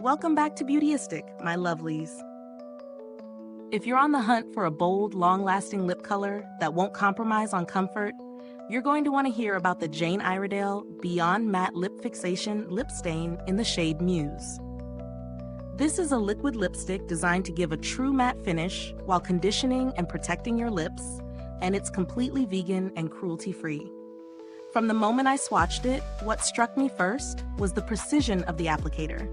Welcome back to Beautyistic, my lovelies. If you're on the hunt for a bold, long-lasting lip color that won't compromise on comfort, you're going to want to hear about the Jane Iredale Beyond Matte Lip Fixation Lip Stain in the shade Muse. This is a liquid lipstick designed to give a true matte finish while conditioning and protecting your lips, and it's completely vegan and cruelty-free. From the moment I swatched it, what struck me first was the precision of the applicator.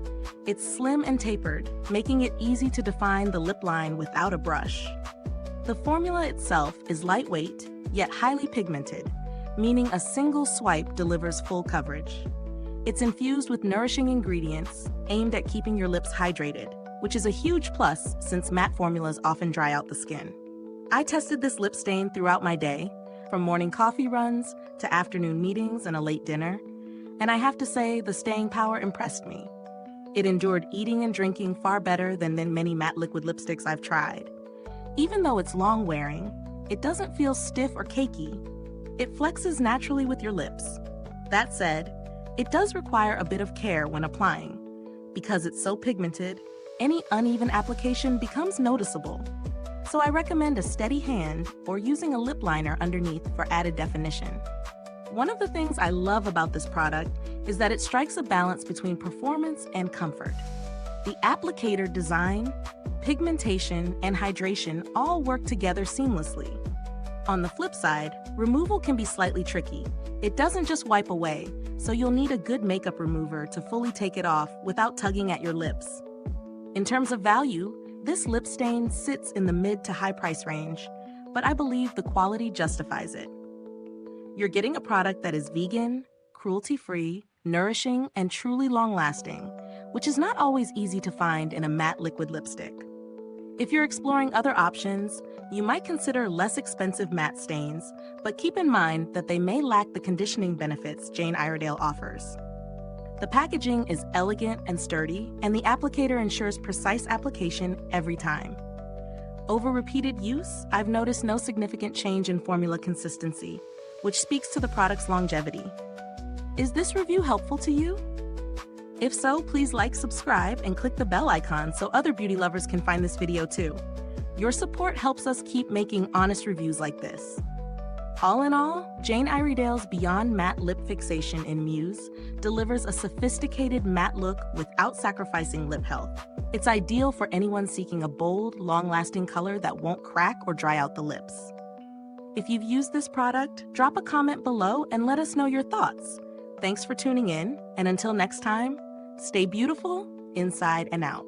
It's slim and tapered, making it easy to define the lip line without a brush. The formula itself is lightweight, yet highly pigmented, meaning a single swipe delivers full coverage. It's infused with nourishing ingredients aimed at keeping your lips hydrated, which is a huge plus since matte formulas often dry out the skin. I tested this lip stain throughout my day, from morning coffee runs to afternoon meetings and a late dinner, and I have to say the staying power impressed me. It endured eating and drinking far better than many matte liquid lipsticks I've tried. Even though it's long-wearing, it doesn't feel stiff or cakey. It flexes naturally with your lips. That said, it does require a bit of care when applying. Because it's so pigmented, any uneven application becomes noticeable. So I recommend a steady hand or using a lip liner underneath for added definition. One of the things I love about this product is that it strikes a balance between performance and comfort. The applicator design, pigmentation, and hydration all work together seamlessly. On the flip side, removal can be slightly tricky. It doesn't just wipe away, so you'll need a good makeup remover to fully take it off without tugging at your lips. In terms of value, this lip stain sits in the mid to high price range, but I believe the quality justifies it. You're getting a product that is vegan, cruelty-free, nourishing, and truly long-lasting, which is not always easy to find in a matte liquid lipstick. If you're exploring other options, you might consider less expensive matte stains, but keep in mind that they may lack the conditioning benefits Jane Iredale offers. The packaging is elegant and sturdy, and the applicator ensures precise application every time. Over repeated use, I've noticed no significant change in formula consistency, which speaks to the product's longevity. Is this review helpful to you? If so, please like, subscribe, and click the bell icon so other beauty lovers can find this video too. Your support helps us keep making honest reviews like this. All in all, Jane Iredale's Beyond Matte Lip Fixation in Muse delivers a sophisticated matte look without sacrificing lip health. It's ideal for anyone seeking a bold, long-lasting color that won't crack or dry out the lips. If you've used this product, drop a comment below and let us know your thoughts. Thanks for tuning in, and until next time, stay beautiful inside and out.